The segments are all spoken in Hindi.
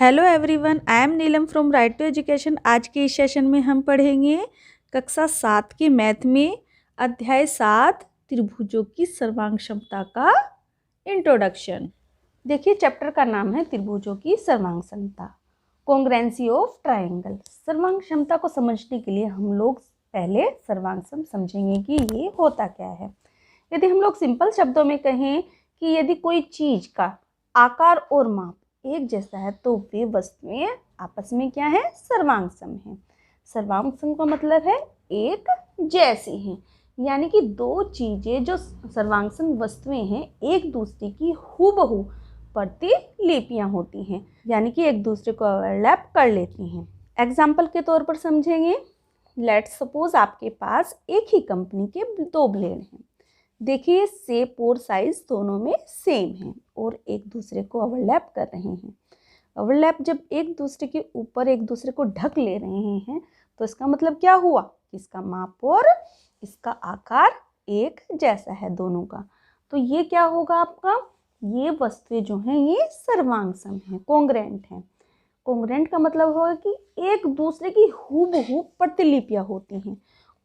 Hello everyone, I am Neelam from Right to Education. आज के इस सेशन में हम पढ़ेंगे कक्षा 7 की मैथ में अध्याय 7 त्रिभुजों की सर्वांग क्षमता का इंट्रोडक्शन। देखिए, चैप्टर का नाम है त्रिभुजों की सर्वांग क्षमता, कॉन्ग्रुएंसी ऑफ ट्रायंगल। सर्वांग क्षमता को समझने के लिए हम लोग पहले सर्वांग सम समझेंगे कि ये होता क्या है। यदि हम लोग सिंपल शब्दों में कहें कि यदि कोई चीज का आकार और माप एक जैसा है तो वे वस्तुएं आपस में क्या है, सर्वांग सम है। सर्वांग सम का मतलब है एक जैसी हैं, यानी कि दो चीजें जो सर्वांग सम वस्तुएं हैं एक दूसरे की हूबहू प्रतिलिपियां होती हैं, यानी कि एक दूसरे को ओवरलैप कर लेती हैं। एग्जाम्पल के तौर पर समझेंगे, लेट्स सपोज आपके पास एक ही कंपनी के दो ब्लेड हैं। देखिए, शेप और साइज दोनों में सेम है और एक दूसरे को ओवरलैप कर रहे हैं। ओवरलैप जब एक दूसरे के ऊपर एक दूसरे को ढक ले रहे हैं तो इसका मतलब क्या हुआ, इसका माप और इसका आकार एक जैसा है दोनों का। तो ये क्या होगा आपका, ये वस्तुएं जो हैं ये सर्वांग सम है, कॉन्ग्रुएंट है। कॉन्ग्रुएंट का मतलब होगा कि एक दूसरे की हूबहू प्रतिलिपियां होती हैं।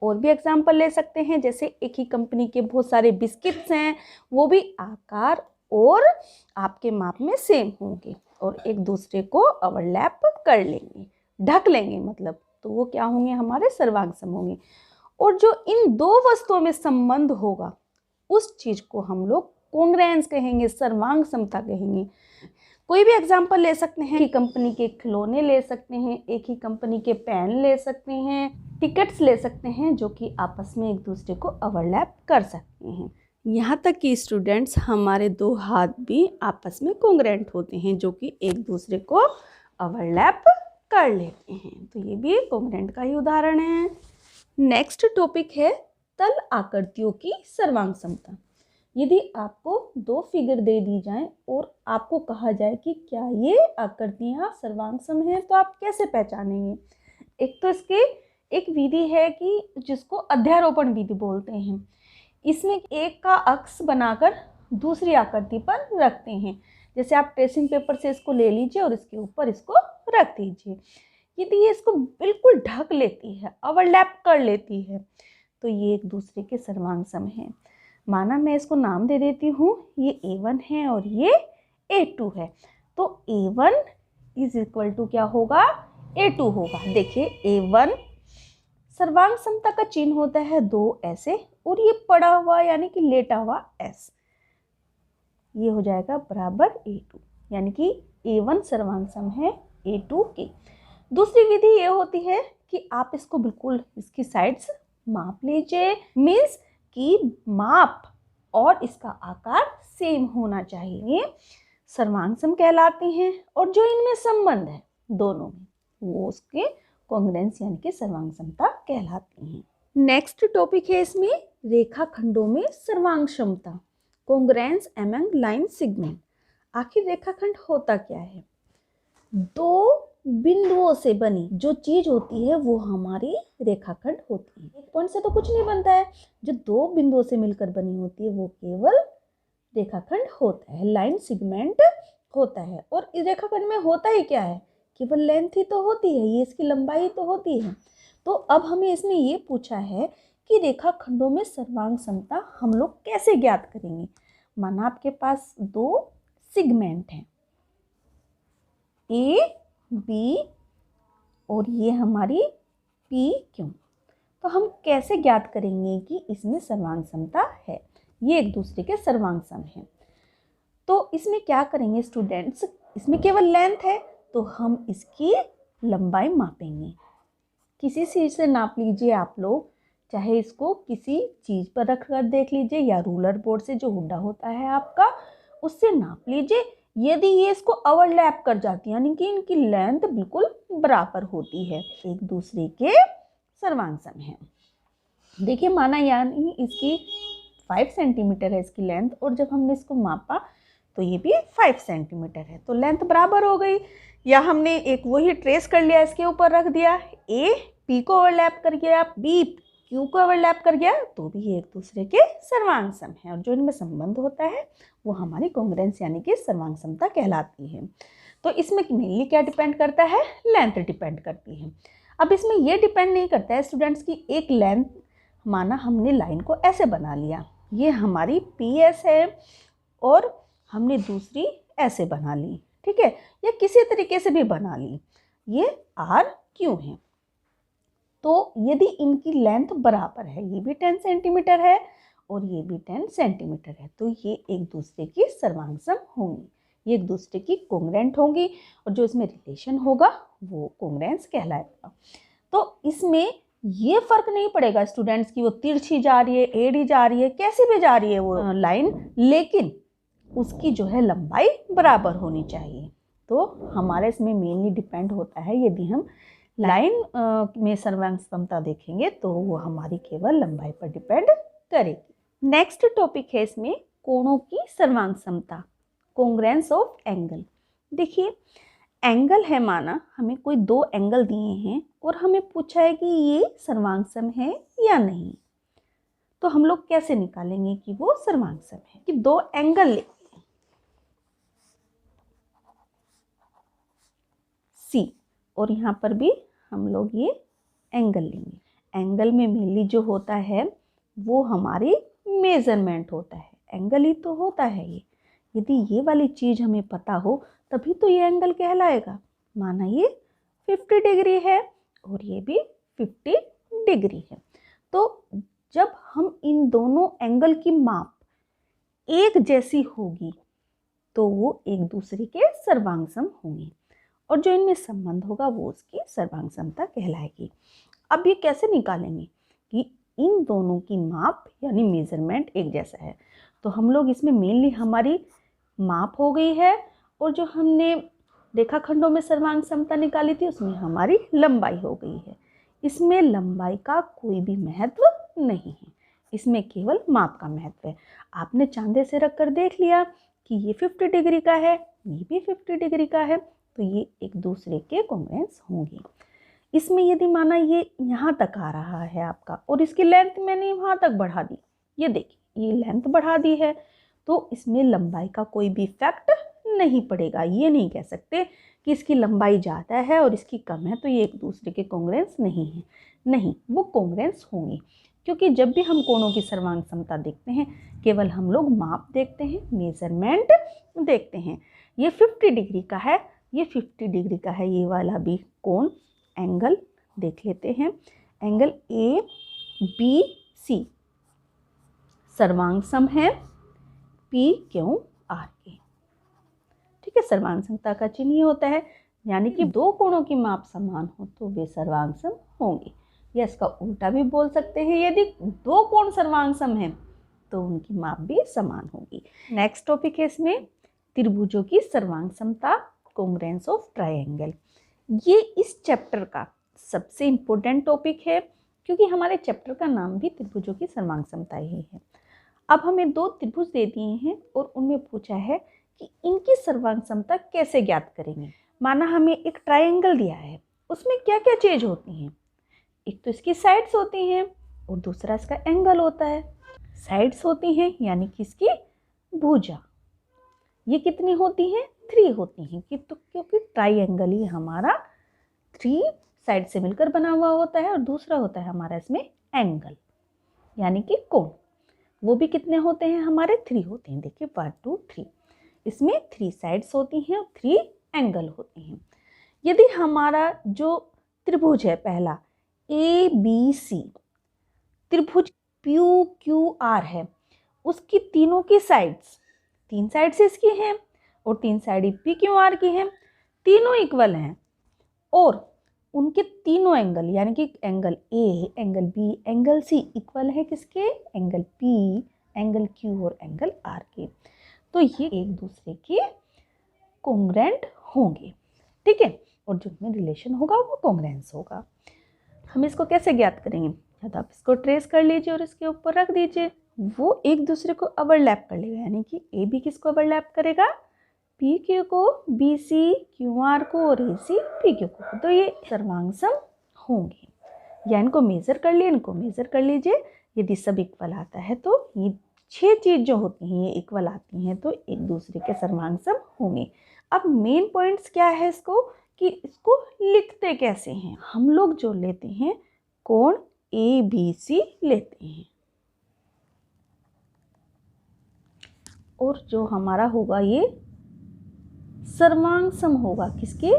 और भी एग्जाम्पल ले सकते हैं, जैसे एक ही कंपनी के बहुत सारे बिस्किट्स हैं, वो भी आकार और आपके माप में सेम होंगे और एक दूसरे को ओवरलैप कर लेंगे, ढक लेंगे मतलब, तो वो क्या होंगे, हमारे सर्वांग सम होंगे। और जो इन दो वस्तुओं में संबंध होगा उस चीज को हम लोग कॉन्ग्रुएंस कहेंगे, सर्वांग समता कहेंगे। कोई भी एग्जाम्पल ले सकते हैं, एक ही कंपनी के खिलौने ले सकते हैं, एक ही कंपनी के पेन ले सकते हैं, टिकट्स ले सकते हैं जो कि आपस में एक दूसरे को ओवरलैप कर सकते हैं। यहाँ तक कि स्टूडेंट्स, हमारे दो हाथ भी आपस में कॉन्ग्रुएंट होते हैं जो कि एक दूसरे को ओवरलैप कर लेते हैं। तो ये भी कॉन्ग्रुएंट का ही उदाहरण है। नेक्स्ट टॉपिक है तल आकृतियों की सर्वांग समता। यदि आपको दो फिगर दे दी जाएं और आपको कहा जाए कि क्या ये आकृतियां सर्वांग सम हैं, तो आप कैसे पहचानेंगे। एक तो इसके एक विधि है कि जिसको अध्यारोपण विधि बोलते हैं। इसमें एक का अक्ष बनाकर दूसरी आकृति पर रखते हैं। जैसे आप ट्रेसिंग पेपर से इसको ले लीजिए और इसके ऊपर इसको रख दीजिए। यदि ये इसको बिल्कुल ढक लेती है, ओवरलैप कर लेती है, तो ये एक दूसरे के सर्वांग सम है। माना मैं इसको नाम दे देती हूँ, ये A1 है और ये A2 है, तो A1 इज इक्वल टू क्या होगा, A2 होगा। देखिए, A1 सर्वांग समता का चिन्ह होता है दो ऐसे, और ये पड़ा हुआ यानी कि लेटा हुआ S, ये हो जाएगा बराबर A2, यानी कि A1 सर्वांग सम है A2 के। दूसरी विधि ये होती है कि आप इसको बिल्कुल इसकी साइड्स माप लीजिए, मीन्स कि माप और इसका आकार सेम होना चाहिए, सर्वांग सम कहलाते हैं। और जो इनमें संबंध है दोनों में, वो उसके कॉन्ग्रुएंस यानी कि सर्वांग समता कहलाती हैं। नेक्स्ट टॉपिक है इसमें रेखाखंडों में सर्वांग क्षमता, कॉन्ग्रुएंस अमंग लाइन सेगमेंट। आखिर रेखाखंड होता क्या है, दो बिंदुओं से बनी जो चीज होती है वो हमारी रेखाखंड होती है। एक पॉइंट से तो कुछ नहीं बनता है, जो दो बिंदुओं से मिलकर बनी होती है वो केवल रेखाखंड होता है, लाइन सेगमेंट होता है। और इस रेखाखंड में होता ही क्या है, केवल लेंथ ही तो होती है, ये इसकी लंबाई तो होती है। तो अब हमें इसमें ये पूछा है कि रेखाखंडों में सर्वांग समता हम लोग कैसे ज्ञात करेंगे। माना आपके पास दो सेगमेंट हैं A, B और ये हमारी P, Q, तो हम कैसे ज्ञात करेंगे कि इसमें सर्वांग समता है, ये एक दूसरे के सर्वांग सम है। तो इसमें क्या करेंगे स्टूडेंट्स, इसमें केवल लेंथ है तो हम इसकी लंबाई मापेंगे। किसी चीज से नाप लीजिए आप लोग, चाहे इसको किसी चीज पर रख कर देख लीजिए या रूलर बोर्ड से जो हुड्डा होता है आपका, उससे नाप लीजिए। यदि ये इसको ओवरलैप कर जाती है, यानी कि इनकी लेंथ बिल्कुल बराबर होती है, एक दूसरे के सर्वांग सम है। देखिए, माना यानी इसकी 5 सेंटीमीटर है इसकी लेंथ, और जब हमने इसको मापा तो ये भी 5 सेंटीमीटर है, तो लेंथ बराबर हो गई। या हमने एक वही ट्रेस कर लिया, इसके ऊपर रख दिया, A P को ओवरलैप कर गया, B Q को ओवरलैप कर गया, तो भी ये एक दूसरे के सर्वांग सम है। और जो इनमें संबंध होता है वो हमारी कॉन्ग्रुएंस यानी कि सर्वांग समता कहलाती है। तो इसमें मेनली क्या डिपेंड करता है, लेंथ डिपेंड करती है। अब इसमें ये डिपेंड नहीं करता है स्टूडेंट्स की एक लेंथ, माना हमने लाइन को ऐसे बना लिया, ये हमारी PS है और हमने दूसरी ऐसे बना ली, ठीक है, या किसी तरीके से भी बना ली, ये RQ है। तो यदि इनकी लेंथ बराबर है, ये भी 10 सेंटीमीटर है और ये भी 10 सेंटीमीटर है, तो ये एक दूसरे की सर्वांगसम होंगी, ये एक दूसरे की कोंग्रेंट होंगी और जो इसमें रिलेशन होगा वो कोंग्रेंस कहलाएगा। तो इसमें ये फर्क नहीं पड़ेगा स्टूडेंट्स की वो तिरछी जा रही है, एड़ी जा रही है, कैसे भी जा रही है वो लाइन, लेकिन उसकी जो है लंबाई बराबर होनी चाहिए। तो हमारे इसमें मेनली डिपेंड होता है, यदि हम लाइन में सर्वांग समता देखेंगे तो वो हमारी केवल लंबाई पर डिपेंड करेगी। नेक्स्ट टॉपिक है इसमें कोणों की सर्वांग समता, कोंग्रेंस ऑफ एंगल। देखिए एंगल है, माना हमें कोई दो एंगल दिए हैं और हमें पूछा है कि ये सर्वांगसम है या नहीं, तो हम लोग कैसे निकालेंगे कि वो सर्वांगसम है। कि दो एंगल लेंगे C और यहाँ पर भी हम लोग ये एंगल लेंगे। एंगल में मेनली जो होता है वो हमारी मेजरमेंट होता है, एंगल ही तो होता है ये। यदि ये वाली चीज़ हमें पता हो तभी तो ये एंगल कहलाएगा। माना ये 50 डिग्री है और ये भी 50 डिग्री है, तो जब हम इन दोनों एंगल की माप एक जैसी होगी तो वो एक दूसरे के सर्वांगसम होंगे और जो इनमें संबंध होगा वो उसकी सर्वांगसमता कहलाएगी। अब ये कैसे निकालेंगे कि इन दोनों की माप यानी मेजरमेंट एक जैसा है, तो हम लोग इसमें मेनली हमारी माप हो गई है और जो हमने रेखाखंडों में सर्वांग समता निकाली थी उसमें हमारी लंबाई हो गई है। इसमें लंबाई का कोई भी महत्व नहीं है, इसमें केवल माप का महत्व है। आपने चांदे से रख कर देख लिया कि ये 50 डिग्री का है, ये भी 50 डिग्री का है, तो ये एक दूसरे के कॉन्ग्रुएंस होंगे। इसमें यदि माना ये यहाँ तक आ रहा है आपका और इसकी लेंथ मैंने वहाँ तक बढ़ा दी, ये देखिए ये लेंथ बढ़ा दी है, तो इसमें लंबाई का कोई भी इफेक्ट नहीं पड़ेगा। ये नहीं कह सकते कि इसकी लंबाई ज़्यादा है और इसकी कम है तो ये एक दूसरे के कॉन्ग्रुएंस नहीं है, नहीं, वो कॉन्ग्रुएंस होंगे। क्योंकि जब भी हम कोणों की सर्वांग समता देखते हैं केवल हम लोग माप देखते हैं, मेजरमेंट देखते हैं। ये 50 डिग्री का है, ये 50 डिग्री का है, ये वाला भी कोण एंगल देख लेते हैं। एंगल ABC सर्वांग सम है PQR के, ठीक है। सर्वांग समता का चिन्ह ये होता है, यानी कि दो कोणों की माप समान हो तो वे सर्वांग सम होंगे, या इसका उल्टा भी बोल सकते हैं, यदि दो कोण सर्वांग सम हैं तो उनकी माप भी समान होगी। नेक्स्ट टॉपिक है इसमें त्रिभुजों की सर्वांग समता, कॉन्ग्रुएंस ऑफ ट्रायंगल। ये इस चैप्टर का सबसे इम्पोर्टेंट टॉपिक है क्योंकि हमारे चैप्टर का नाम भी त्रिभुजों की सर्वांग समता ही है। अब हमें दो त्रिभुज दे दिए हैं और उनमें पूछा है कि इनकी सर्वांग समता कैसे ज्ञात करेंगे। माना हमें एक ट्रायंगल दिया है, उसमें क्या क्या चीज होती हैं, एक तो इसकी साइड्स होती हैं और दूसरा इसका एंगल होता है। साइड्स होती हैं यानी कि इसकी भुजा, ये कितनी होती हैं, 3 होती हैं, कि तो क्योंकि ट्रायंगल ही हमारा 3 साइड से मिलकर बना हुआ होता है और दूसरा होता है हमारा इसमें एंगल यानी कि कोण, वो भी कितने होते हैं हमारे, 3 होते हैं। देखिए 1 2 3, इसमें 3 साइड्स होती हैं और 3 एंगल होते हैं। यदि हमारा जो त्रिभुज है पहला ABC त्रिभुज PQR है, उसकी तीनों की साइड्स, 3 साइड्स इसकी हैं और 3 साइड PQR की हैं, तीनों इक्वल हैं और उनके तीनों एंगल यानी कि angle A, angle B, angle C equal है किसके, एंगल P, एंगल Q और एंगल R के, तो ये एक दूसरे के कॉन्ग्रुएंट होंगे, ठीक है। और जो इनमें रिलेशन होगा वो कॉन्ग्रुएंस होगा। हम इसको कैसे ज्ञात करेंगे, या तो आप इसको ट्रेस कर लीजिए और इसके ऊपर रख दीजिए, वो एक दूसरे को ओवरलैप कर लेगा, यानी कि AB किसको ओवरलैप करेगा, PQ को, BC QR को और AC PQ को, तो ये सर्वांग सम होंगे। या इनको मेज़र कर लिए, इनको मेज़र कर लीजिए, यदि सब इक्वल आता है तो ये 6 चीज़ जो होती हैं ये इक्वल आती हैं तो एक दूसरे के सर्वांग सम होंगे। अब मेन पॉइंट्स क्या है इसको, कि इसको लिखते कैसे हैं। हम लोग जो लेते हैं कोण ABC लेते हैं, और जो हमारा होगा ये सर्वांग सम होगा किसके,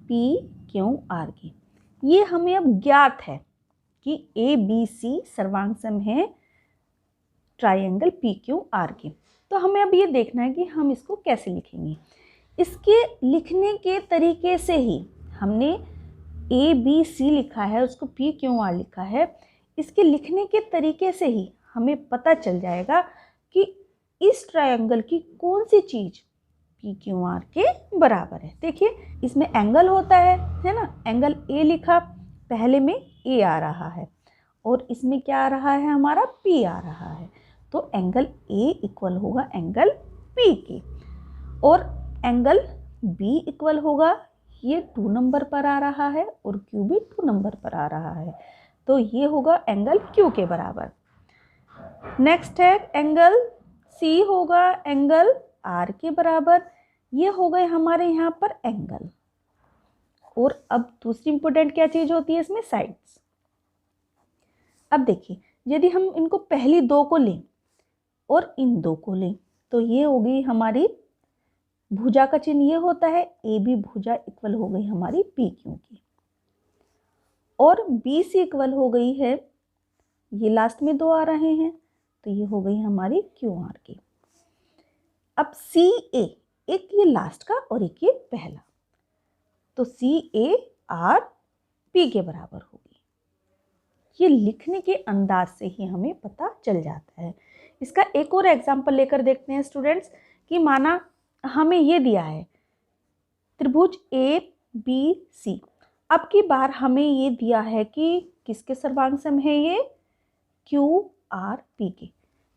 PQR के। ये हमें अब ज्ञात है कि ABC सर्वांग सम है ट्राइंगल PQR के। तो हमें अब ये देखना है कि हम इसको कैसे लिखेंगे। इसके लिखने के तरीके से ही, हमने ABC लिखा है, उसको PQR लिखा है, इसके लिखने के तरीके से ही हमें पता चल जाएगा कि इस ट्रायंगल की कौन सी चीज PQR के बराबर है। देखिए इसमें एंगल होता है ना, एंगल A लिखा, पहले में A आ रहा है और इसमें क्या आ रहा है, हमारा P आ रहा है। तो एंगल A इक्वल होगा एंगल P के, और एंगल B इक्वल होगा, ये 2 नंबर पर आ रहा है और Q भी 2 नंबर पर आ रहा है, तो ये होगा एंगल Q के बराबर। नेक्स्ट है एंगल C होगा एंगल R के बराबर। ये हो गए हमारे यहाँ पर एंगल। और अब दूसरी इंपॉर्टेंट क्या चीज होती है इसमें, साइड्स। अब देखिए यदि हम इनको पहली दो को लें और इन दो को लें, तो ये हो गई हमारी भुजा का चिन्ह, ये होता है AB भुजा इक्वल हो गई हमारी PQ की, और BC इक्वल हो गई है, ये लास्ट में दो आ रहे हैं तो ये हो गई हमारी QR की। अब CA, एक ये लास्ट का और एक ये पहला, तो CAR P के बराबर होगी। ये लिखने के अंदाज से ही हमें पता चल जाता है। इसका एक और एग्जांपल लेकर देखते हैं स्टूडेंट्स, कि माना हमें ये दिया है त्रिभुज ABC, अब की बार हमें ये दिया है कि किसके सर्वांग सम है, ये QRP के।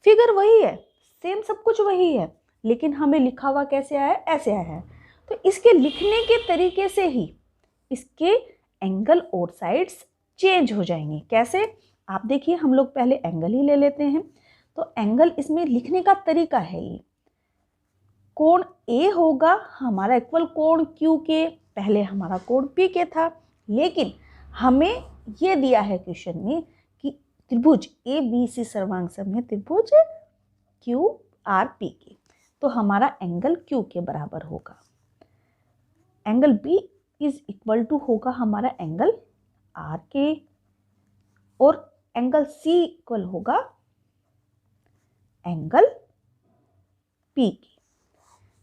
फिगर वही है, सेम सब कुछ वही है, लेकिन हमें लिखा हुआ कैसे आया, ऐसे आया है। तो इसके लिखने के तरीके से ही इसके एंगल और साइड्स चेंज हो जाएंगे। कैसे, आप देखिए हम लोग पहले एंगल ही ले लेते हैं। तो एंगल इसमें लिखने का तरीका है ये, कोण A होगा हमारा इक्वल कोण Q के, पहले हमारा कोण P के था, लेकिन हमें ये दिया है क्वेश्चन में कि त्रिभुज ABC सर्वांग सम है त्रिभुज QRP के, तो हमारा एंगल Q के बराबर होगा। Angle B is equal to होगा हमारा एंगल R के, और एंगल C इक्वल होगा एंगल P के।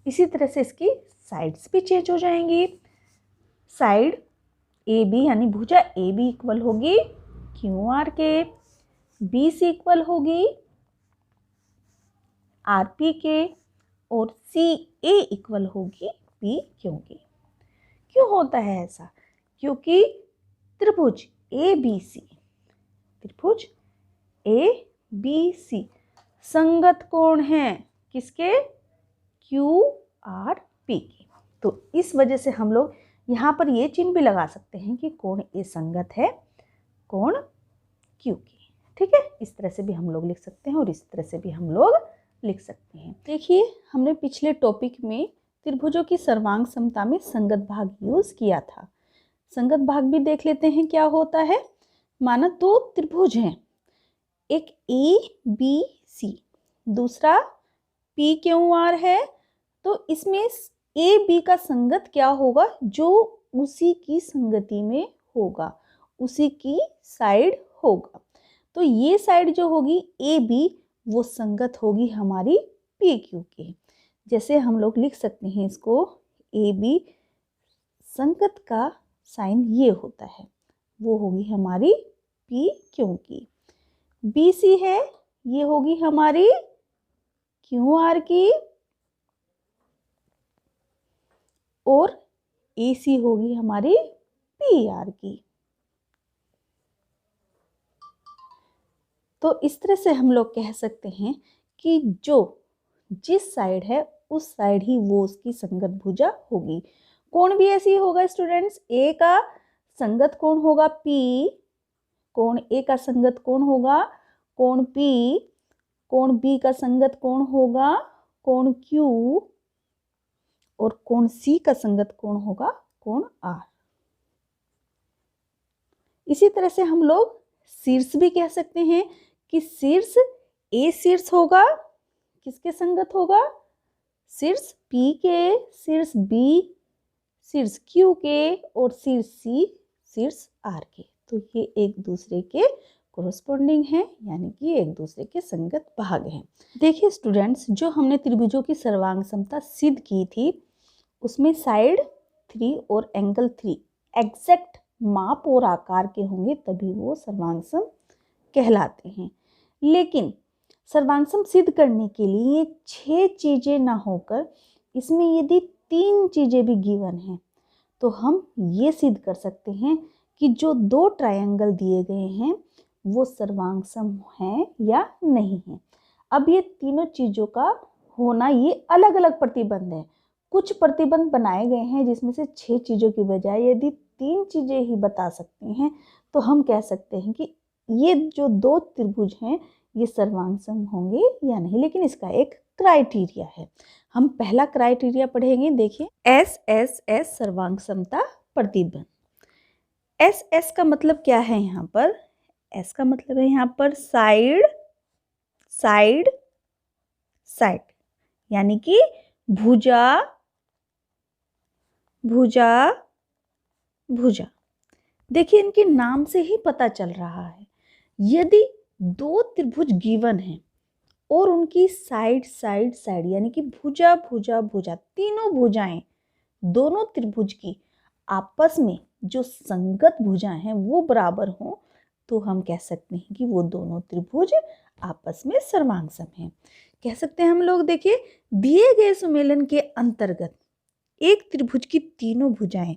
इसी तरह से इसकी साइड्स भी चेंज हो जाएंगी। साइड AB यानी भुजा AB इक्वल होगी QR के, BC इक्वल होगी RP के, और CA इक्वल होगी PQ के। क्यों होता है ऐसा, क्योंकि त्रिभुज ABC संगत कोण है किसके, QRP की। तो इस वजह से हम लोग यहाँ पर ये चिन्ह भी लगा सकते हैं कि कोण A संगत है कोण Q की। ठीक है, इस तरह से भी हम लोग लिख सकते हैं और इस तरह से भी हम लोग लिख सकते हैं। देखिए हमने पिछले टॉपिक में त्रिभुजों की सर्वांग समता में संगत भाग यूज किया था। संगत भाग भी देख लेते हैं क्या होता है। माना दो त्रिभुज हैं, एक ABC, दूसरा PQR है, तो इसमें AB का संगत क्या होगा, जो उसी की संगति में होगा, उसी की साइड होगा। तो ये साइड जो होगी AB, वो संगत होगी हमारी PQ के। जैसे हम लोग लिख सकते हैं इसको, AB संगत का साइन ये होता है, वो होगी हमारी PQ की। BC है, ये होगी हमारी QR की, और AC होगी हमारी PR की। तो इस तरह से हम लोग कह सकते हैं कि जो जिस साइड है उस साइड ही वो उसकी संगत भुजा होगी। कोण भी ऐसी होगा स्टूडेंट्स, A का संगत कोण होगा P, कोण A का संगत कोण होगा कोण P, कोण B का संगत कोण होगा कोण Q, और कोण सी का संगत कोण होगा कोण आर। इसी तरह से हम लोग शीर्ष भी कह सकते हैं कि शीर्ष ए शीर्ष होगा, किसके संगत होगा, शीर्ष P के, शीर्ष B शीर्ष Q के और शीर्ष C शीर्ष R के। तो ये एक दूसरे के कोरोस्पोंडिंग है, यानी कि एक दूसरे के संगत भाग हैं। देखिए स्टूडेंट्स, जो हमने त्रिभुजों की सर्वांग समता सिद्ध की थी उसमें साइड 3 और एंगल 3 एग्जैक्ट माप और आकार के होंगे तभी वो सर्वांगसम कहलाते हैं। लेकिन सर्वांगसम सिद्ध करने के लिए 6 चीजें ना होकर इसमें यदि 3 चीजें भी गिवन हैं तो हम ये सिद्ध कर सकते हैं कि जो 2 ट्रायंगल दिए गए हैं वो सर्वांगसम हैं या नहीं है। अब ये तीनों चीजों का होना ये अलग अलग प्रतिबंध है। कुछ प्रतिबंध बनाए गए हैं जिसमें से 6 चीजों की बजाय यदि 3 चीजें ही बता सकते हैं तो हम कह सकते हैं कि ये जो 2 त्रिभुज हैं ये सर्वांगसम होंगे या नहीं। लेकिन इसका एक क्राइटेरिया है। हम पहला क्राइटेरिया पढ़ेंगे। देखिए एस सर्वांग समता प्रतिबंध। एस का मतलब क्या है यहाँ पर? एस का मतलब है यहाँ पर साइड साइड साइड, यानी कि भुजा भुजा भुजा। देखिए इनके नाम से ही पता चल रहा है, यदि 2 त्रिभुज गिवन हैं और उनकी साइड साइड साइड यानी कि भुजा भुजा भुजा, तीनों भुजाएं दोनों त्रिभुज की आपस में जो संगत भुजाएं हैं वो बराबर हों तो हम कह सकते हैं कि वो दोनों त्रिभुज आपस में सर्वांगसम हैं। कह सकते हैं हम लोग। देखिए दिए गए सुमेलन के अंतर्गत एक त्रिभुज की तीनों भुजाएं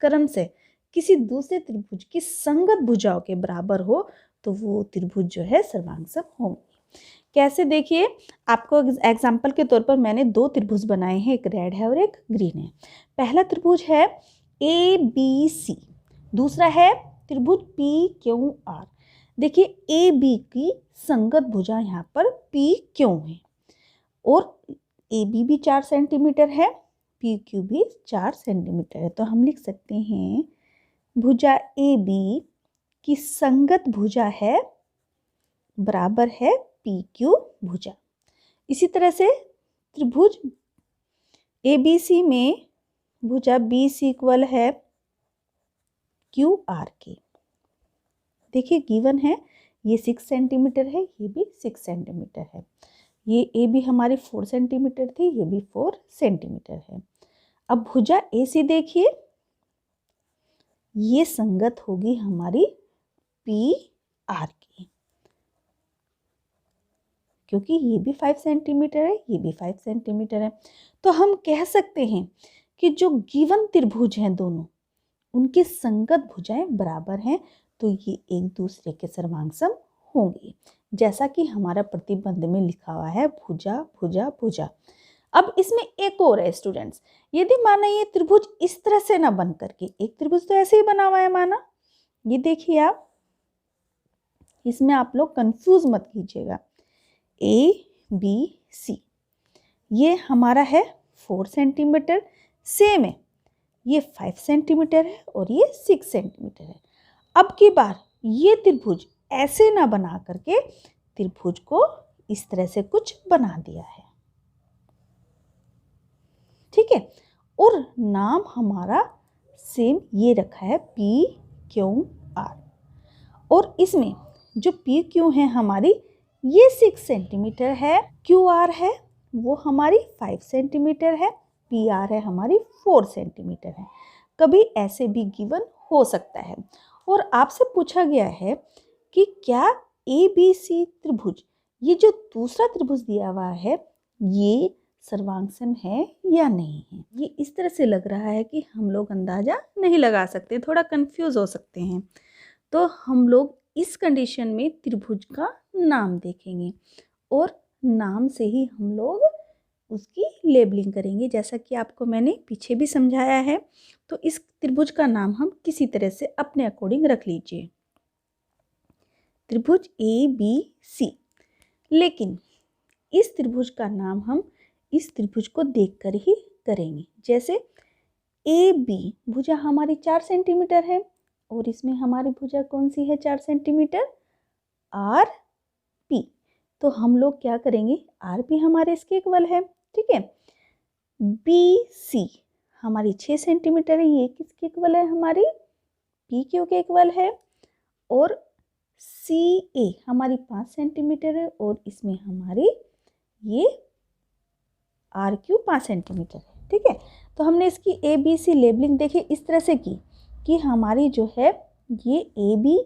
क्रमशः किसी दूसरे त्रिभुज की संगत भुजाओं के बराबर हो तो वो त्रिभुज जो है सर्वांगसम होंगे। कैसे? देखिए आपको एग्जाम्पल के तौर पर मैंने 2 त्रिभुज बनाए हैं, एक रेड है और एक ग्रीन है। पहला त्रिभुज है ABC, दूसरा है त्रिभुज PQR। देखिए AB की संगत भुजा यहाँ पर PQ है और AB भी 4 सेंटीमीटर है, PQ भी 4 सेंटीमीटर है। तो हम लिख सकते हैं भुजा AB की संगत भुजा है बराबर है PQ भुजा। इसी तरह से त्रिभुज ABC में भुजा BC इक्वल है QR के। देखिए गिवन है ये 6 सेंटीमीटर है, ये भी 6 सेंटीमीटर है। ये AB हमारी 4 सेंटीमीटर थी, ये भी 4 सेंटीमीटर है। अब भुजा AC देखिए, ये संगत होगी हमारी PR की, क्योंकि ये भी 5 सेंटीमीटर है, ये भी 5 सेंटीमीटर है। तो हम कह सकते हैं कि जो गिवन त्रिभुज हैं दोनों, उनकी संगत भुजाएं बराबर हैं तो ये एक दूसरे के सर्वांगसम होंगे, जैसा कि हमारा प्रतिबंध में लिखा हुआ है भुजा भुजा भुजा। अब इसमें एक और है स्टूडेंट्स, यदि माना ये त्रिभुज इस तरह से ना बन करके, एक त्रिभुज तो ऐसे ही बना हुआ है माना, ये देखिए आप, इसमें आप लोग कंफ्यूज मत कीजिएगा। ABC ये हमारा है 4 सेंटीमीटर, सेम है ये 5 सेंटीमीटर है और ये 6 सेंटीमीटर है। अब की बार ये त्रिभुज ऐसे ना बना करके त्रिभुज को इस तरह से कुछ बना दिया है, ठीक है। और नाम हमारा सेम ये रखा है PQR और इसमें जो PQ है हमारी ये 6 सेंटीमीटर है, QR है वो हमारी 5 सेंटीमीटर है, PR है हमारी 4 सेंटीमीटर है। कभी ऐसे भी गिवन हो सकता है। और आपसे पूछा गया है कि क्या ABC त्रिभुज, ये जो दूसरा त्रिभुज दिया हुआ है, ये सर्वांगसम है या नहीं है। ये इस तरह से लग रहा है कि हम लोग अंदाजा नहीं लगा सकते, थोड़ा कंफ्यूज हो सकते हैं। तो हम लोग इस कंडीशन में त्रिभुज का नाम देखेंगे और नाम से ही हम लोग उसकी लेबलिंग करेंगे, जैसा कि आपको मैंने पीछे भी समझाया है। तो इस त्रिभुज का नाम हम किसी तरह से अपने अकॉर्डिंग रख लीजिए, त्रिभुज ABC। लेकिन इस त्रिभुज का नाम हम इस त्रिभुज को देखकर ही करेंगे। जैसे ए बी भुजा हमारी 4 सेंटीमीटर है और इसमें हमारी भुजा कौन सी है 4 सेंटीमीटर, आर पी। तो हम लोग क्या करेंगे, आर पी हमारे इसके इक्वल है, ठीक है। बी सी हमारी 6 सेंटीमीटर है, ये किसके इक्वल है, हमारी पी क्यू के इक्वल है। और सी ए हमारी 5 सेंटीमीटर है और इसमें हमारी ये आर क्यू 5 सेंटीमीटर है, ठीक है। तो हमने इसकी ए बी सी लेबलिंग देखिए इस तरह से की कि हमारी जो है ये ए बी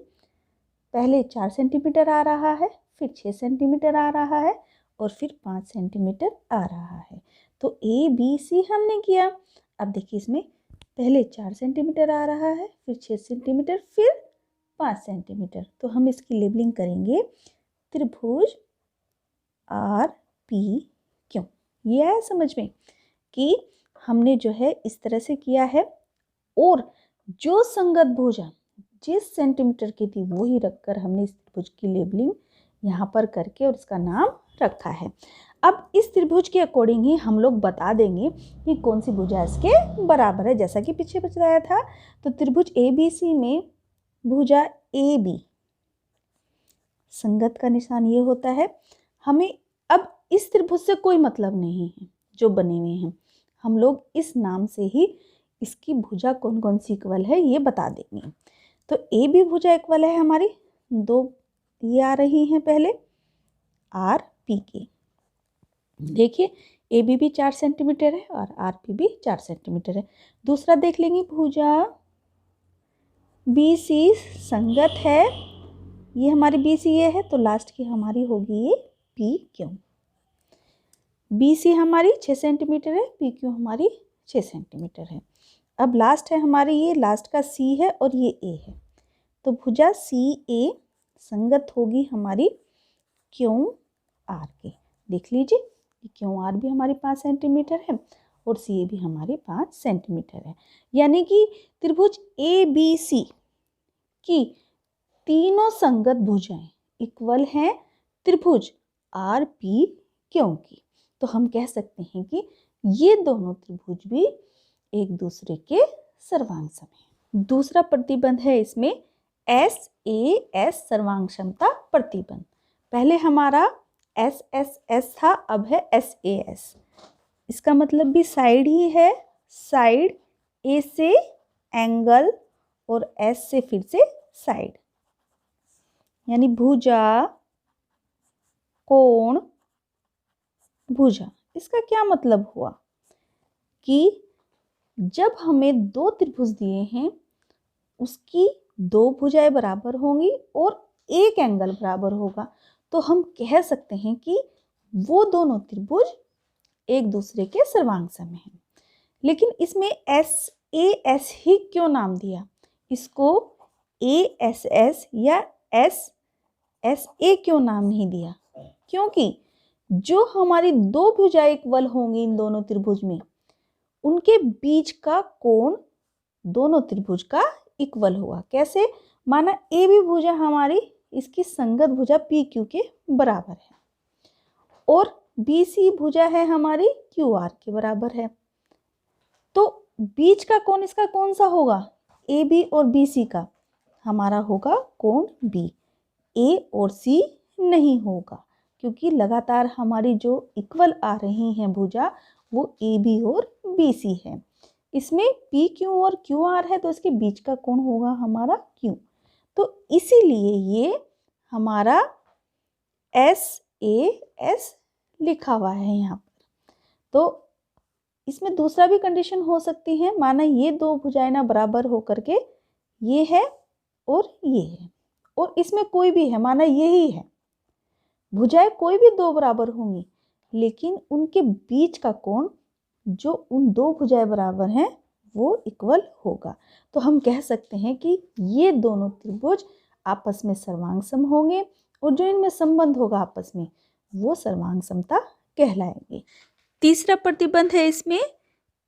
पहले 4 सेंटीमीटर आ रहा है, फिर 6 सेंटीमीटर आ रहा है और फिर 5 सेंटीमीटर आ रहा है। तो ए बी सी हमने किया। अब देखिए इसमें पहले 4 सेंटीमीटर आ रहा है, फिर 6 सेंटीमीटर, फिर 5 सेंटीमीटर। तो हम इसकी लेबलिंग करेंगे त्रिभुज आर पी क्यू। ये आया समझ में कि हमने जो है इस तरह से किया है और जो संगत भुजा जिस सेंटीमीटर की थी वो ही रखकर हमने इस त्रिभुज की लेबलिंग यहाँ पर करके और इसका नाम रखा है। अब इस त्रिभुज के अकॉर्डिंग ही हम लोग बता देंगे कि कौन सी भुजा इसके बराबर है। जैसा कि पीछे बताया था, तो त्रिभुज ए बी सी में भुजा ए बी संगत का निशान ये होता है। हमें अब इस त्रिभुज से कोई मतलब नहीं है जो बने हुए हैं, हम लोग इस नाम से ही इसकी भुजा कौन कौन सी इक्वल है ये बता देंगे। तो ए बी भुजा इक्वल है हमारी, दो ये आ रही हैं पहले आर पी की। देखिए ए बी भी 4 सेंटीमीटर है और आर पी भी 4 सेंटीमीटर है। दूसरा देख लेंगे भुजा बी सी संगत है, ये हमारी बी सी ये है तो लास्ट की हमारी होगी ये पी क्यू। बी सी हमारी 6 सेंटीमीटर है, पी क्यू हमारी 6 सेंटीमीटर है। अब लास्ट है हमारी ये, लास्ट का सी है और ये ए है, तो भुजा सी ए संगत होगी हमारी क्यू आर के। देख लीजिए क्यू आर भी हमारी 5 सेंटीमीटर है और सी ए भी हमारी 5 सेंटीमीटर है। यानी कि त्रिभुज ए बी सी की तीनों संगत भुजाएं इक्वल हैं त्रिभुज आर पी क्यू की। तो हम कह सकते हैं कि ये दोनों त्रिभुज भी एक दूसरे के सर्वांग सम हैं। दूसरा प्रतिबंध है इसमें एस ए एस सर्वांग क्षमता प्रतिबंध। पहले हमारा एस एस एस था, अब है एस ए एस। इसका मतलब भी साइड ही है, साइड ए से एंगल और एस से फिर से साइड, यानी भुजा कोण भुजा। इसका क्या मतलब हुआ कि जब हमें दो त्रिभुज दिए हैं उसकी दो भुजाएं बराबर होंगी और एक एंगल बराबर होगा, तो हम कह सकते हैं कि वो दोनों त्रिभुज एक दूसरे के सर्वांग सम हैं। लेकिन इसमें एस ए एस ही क्यों नाम दिया, इसको ए एस एस या एस एस ए क्यों नाम नहीं दिया? क्योंकि जो हमारी दो भुजाएं इक्वल होंगी इन दोनों त्रिभुज में, उनके बीच का कोण दोनों त्रिभुज का इक्वल होगा। कैसे? माना ए बी भुजा हमारी इसकी संगत भुजा पी क्यू के बराबर है और बी सी भुजा है हमारी क्यू आर के बराबर है, तो बीच का कोण इसका कौन सा होगा? ए बी और बी सी का हमारा होगा कोण बी, ए और सी नहीं होगा, क्योंकि लगातार हमारी जो इक्वल आ रही हैं भुजा वो ए बी और बी सी है। इसमें पी क्यू और क्यू आर है तो इसके बीच का कोण होगा हमारा क्यू, तो इसीलिए ये हमारा एस ए एस लिखा हुआ है यहाँ पर। तो इसमें दूसरा भी कंडीशन हो सकती है, माना ये दो भुजाएं ना बराबर हो करके ये है और ये है, और इसमें कोई भी है, माना यही है, भुजाएं कोई भी दो बराबर होंगी लेकिन उनके बीच का कोण जो उन दो भुजाएं बराबर हैं वो इक्वल होगा। तो हम कह सकते हैं कि ये दोनों त्रिभुज आपस में सर्वांग सम होंगे और जो इनमें संबंध होगा आपस में वो सर्वांग समता कहलाएंगे। तीसरा प्रतिबंध है इसमें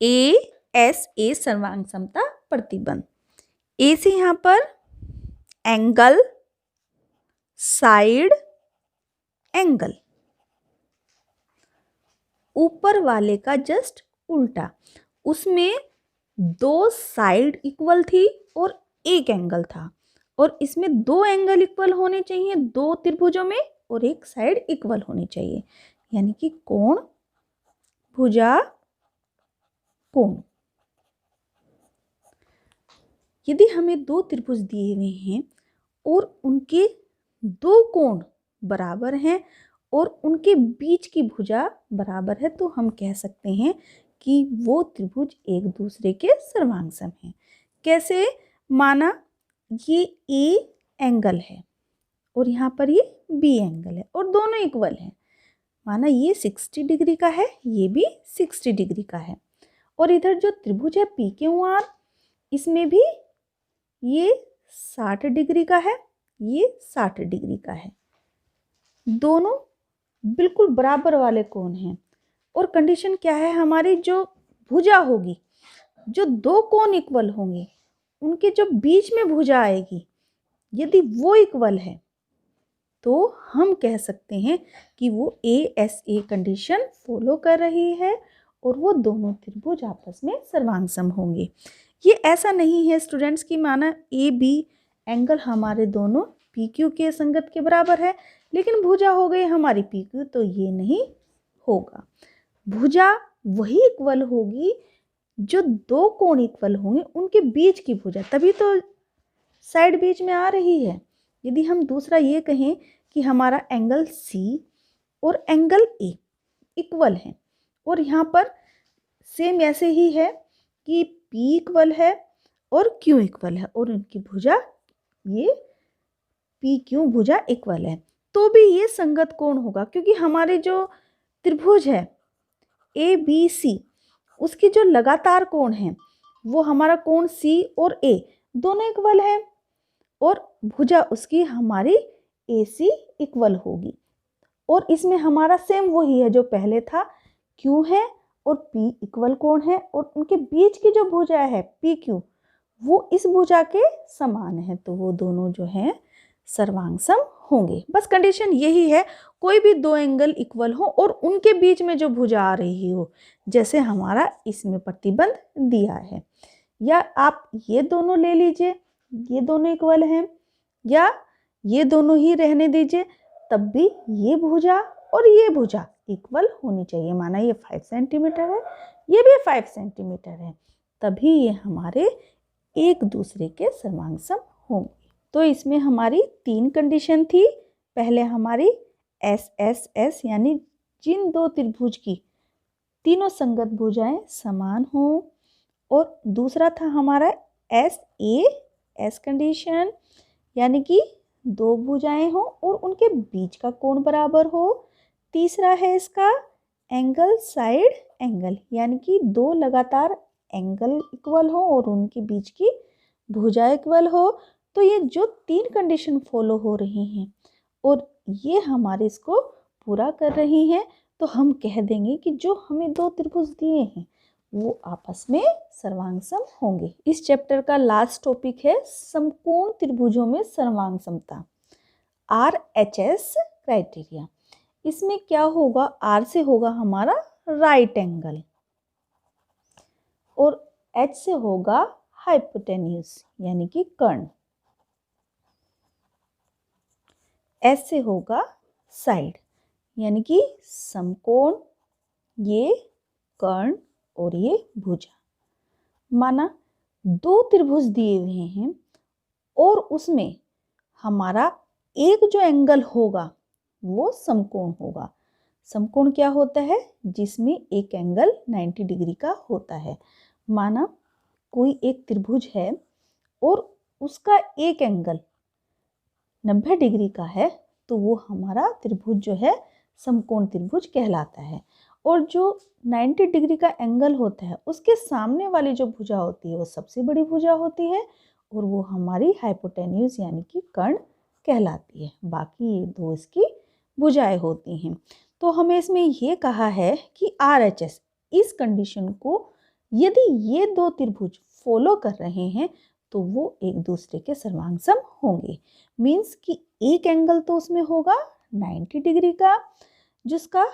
ए एस ए सर्वांग समता प्रतिबंध। ए से यहाँ पर एंगल, साइड, एंगल, ऊपर वाले का जस्ट उल्टा, उसमें दो साइड इक्वल थी और एक एंगल था, और इसमें दो एंगल इक्वल होने चाहिए दो त्रिभुजों में, और एक साइड इक्वल होनी चाहिए, यानी कि कोण भुजा कोण। यदि हमें दो त्रिभुज दिए हुए हैं और उनके दो कोण बराबर हैं और उनके बीच की भुजा बराबर है, तो हम कह सकते हैं कि वो त्रिभुज एक दूसरे के सर्वांगसम हैं। कैसे? माना ये ए एंगल है और यहाँ पर ये बी एंगल है और दोनों इक्वल हैं। माना ये 60 डिग्री का है, ये भी 60 डिग्री का है, और इधर जो त्रिभुज है पी क्यू आर, इसमें भी ये 60 डिग्री का है, ये 60 डिग्री का है, दोनों बिल्कुल बराबर वाले कोण हैं। और कंडीशन क्या है हमारी? जो भुजा होगी, जो दो कोण इक्वल होंगे, उनके जो बीच में भुजा आएगी, यदि वो इक्वल है तो हम कह सकते हैं कि वो ASA कंडीशन फॉलो कर रही है और वो दोनों त्रिभुज आपस में सर्वांगसम होंगे। ये ऐसा नहीं है स्टूडेंट्स की माना AB एंगल हमारे दोनों PQ के संगत के बराबर है, लेकिन भुजा हो गई हमारी PQ, तो ये नहीं होगा। भुजा वही इक्वल होगी जो दो कोण इक्वल होंगे उनके बीच की भुजा, तभी तो साइड बीच में आ रही है। यदि हम दूसरा ये कहें कि हमारा एंगल C और एंगल A इक्वल है, और यहाँ पर सेम ऐसे ही है कि P इक्वल है और Q इक्वल है और उनकी भुजा ये PQ भुजा इक्वल है, तो भी ये संगत कोण होगा, क्योंकि हमारे जो त्रिभुज है ABC उसकी जो लगातार कोण है वो हमारा कोण C और A दोनों इक्वल है, और भुजा उसकी हमारी AC इक्वल होगी। और इसमें हमारा सेम वही है जो पहले था, Q है और P इक्वल कोण है, और उनके बीच की जो भुजा है PQ वो इस भुजा के समान है, तो वो दोनों जो हैं सर्वांगसम होंगे। बस कंडीशन यही है, कोई भी दो एंगल इक्वल हो और उनके बीच में जो भुजा आ रही हो, जैसे हमारा इसमें प्रतिबंध दिया है। या आप ये दोनों ले लीजिए, ये दोनों इक्वल हैं, या ये दोनों ही रहने दीजिए, तब भी ये भुजा और ये भुजा इक्वल होनी चाहिए। माना ये 5 सेंटीमीटर है, ये भी 5 सेंटीमीटर है, तभी ये हमारे एक दूसरे के सर्वांगसम होंगे। तो इसमें हमारी 3 कंडीशन थी। पहले हमारी SSS यानी जिन दो त्रिभुज की तीनों संगत भुजाएं समान हों, और दूसरा था हमारा SAS कंडीशन यानी कि दो भुजाएं हो और उनके बीच का कोण बराबर हो। तीसरा है इसका एंगल साइड एंगल, यानी कि दो लगातार एंगल इक्वल हो और उनके बीच की भुजा इक्वल हो। तो ये जो 3 कंडीशन फॉलो हो रही हैं और ये हमारे इसको पूरा कर रही हैं, तो हम कह देंगे कि जो हमें दो त्रिभुज दिए हैं वो आपस में सर्वांगसम होंगे। इस चैप्टर का लास्ट टॉपिक है समकोण त्रिभुजों में सर्वांगसमता, RHS क्राइटेरिया। इसमें क्या होगा? R से होगा हमारा राइट एंगल, और H से होगा हाइपोटेन्यूज यानी कि कर्ण, S से होगा साइड यानी कि समकोण, ये कर्ण और ये भुजा। माना दो त्रिभुज दिए हुए हैं और उसमें हमारा एक जो एंगल होगा वो समकोण होगा। समकोण क्या होता है? जिसमें एक एंगल 90 डिग्री का होता है। माना कोई एक त्रिभुज है और उसका एक एंगल 90 डिग्री का है, तो वो हमारा त्रिभुज जो है समकोण त्रिभुज कहलाता है। और जो 90 डिग्री का एंगल होता है उसके सामने वाली जो भुजा होती है वो सबसे बड़ी भुजा होती है, और वो हमारी हाइपोटेन्यूज यानी कि कर्ण कहलाती है। बाकी ये दो इसकी भुजाएं होती हैं। तो हमें इसमें ये कहा है कि RHS इस कंडीशन को यदि ये दो त्रिभुज फॉलो कर रहे हैं तो वो एक दूसरे के सर्वांगसम होंगे। मीन्स कि एक एंगल तो उसमें होगा 90 डिग्री का, जिसका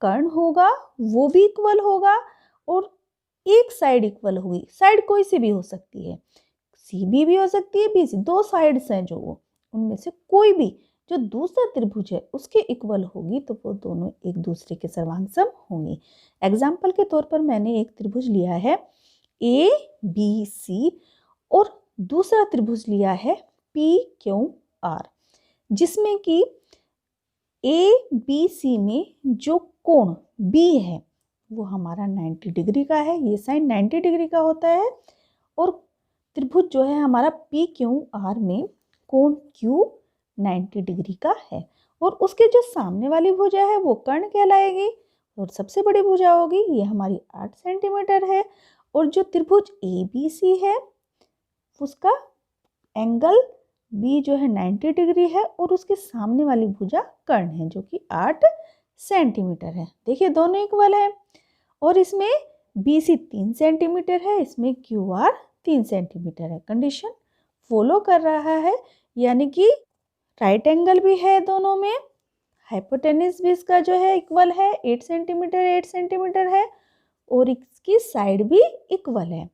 कर्ण होगा वो भी इक्वल होगा, और एक साइड इक्वल हुई, साइड कोई सी भी हो सकती है, CB भी हो सकती है, BC, दो साइड्स हैं जो वो, उनमें से कोई भी जो दूसरा त्रिभुज है उसके इक्वल होगी तो वो दोनों एक दूसरे के सर्वांग होंगी। एग्जाम्पल के तौर पर मैंने एक त्रिभुज लिया है ABC और दूसरा त्रिभुज लिया है PQR, जिसमें कि ABC में जो कोण B है वो हमारा 90 डिग्री का है, ये साइन 90 डिग्री का होता है, और त्रिभुज जो है हमारा PQR में कोण Q 90 डिग्री का है, और उसके जो सामने वाली भुजा है वो कर्ण कहलाएगी, और सबसे बड़ी भुजा होगी ये हमारी 8 सेंटीमीटर है, और जो त्रिभुज ABC है उसका एंगल B जो है 90 डिग्री है, और उसके सामने वाली भुजा कर्ण है जो कि 8 सेंटीमीटर है। देखिए दोनों इक्वल है, और इसमें BC 3 सेंटीमीटर है, इसमें QR 3 सेंटीमीटर है। कंडीशन फॉलो कर रहा है, यानी कि राइट एंगल भी है दोनों में, हाइपोटेन्यूज भी इसका जो है इक्वल है, 8 सेंटीमीटर है, और इसकी साइड भी इक्वल है।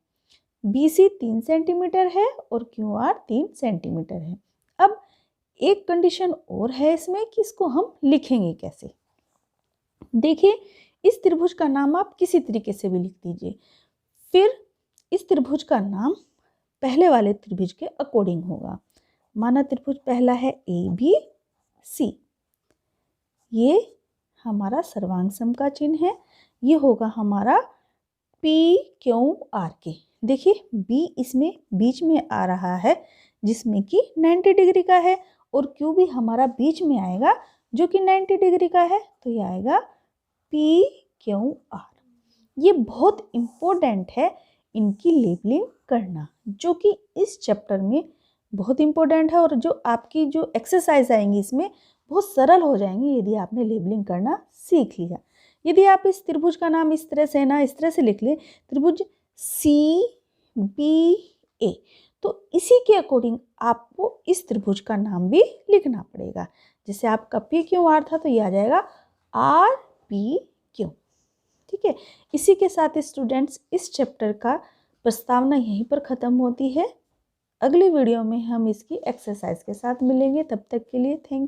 BC 3 सेंटीमीटर है और QR 3 सेंटीमीटर है। अब एक कंडीशन और है इसमें कि इसको हम लिखेंगे कैसे। देखिए इस त्रिभुज का नाम आप किसी तरीके से भी लिख दीजिए, फिर इस त्रिभुज का नाम पहले वाले त्रिभुज के अकॉर्डिंग होगा। माना त्रिभुज पहला है ABC, ये हमारा सर्वांग सम का चिन्ह है, ये होगा हमारा PQR के। देखिए B इसमें बीच में आ रहा है जिसमें कि 90 डिग्री का है, और Q भी हमारा बीच में आएगा जो कि 90 डिग्री का है, तो ये आएगा PQR। ये बहुत इम्पोर्टेंट है इनकी लेबलिंग करना, जो कि इस चैप्टर में बहुत इम्पोर्टेंट है, और जो आपकी जो एक्सरसाइज आएंगी इसमें बहुत सरल हो जाएंगी यदि आपने लेबलिंग करना सीख लिया। यदि आप इस त्रिभुज का नाम इस तरह से ना, इस तरह से लिख ले त्रिभुज CBA, तो इसी के अकॉर्डिंग आपको इस त्रिभुज का नाम भी लिखना पड़ेगा। जैसे आपका PQR था तो ये आ जाएगा RPQ। ठीक है, इसी के साथ स्टूडेंट्स इस चैप्टर का प्रस्तावना यहीं पर ख़त्म होती है। अगली वीडियो में हम इसकी एक्सरसाइज के साथ मिलेंगे, तब तक के लिए थैंक यू।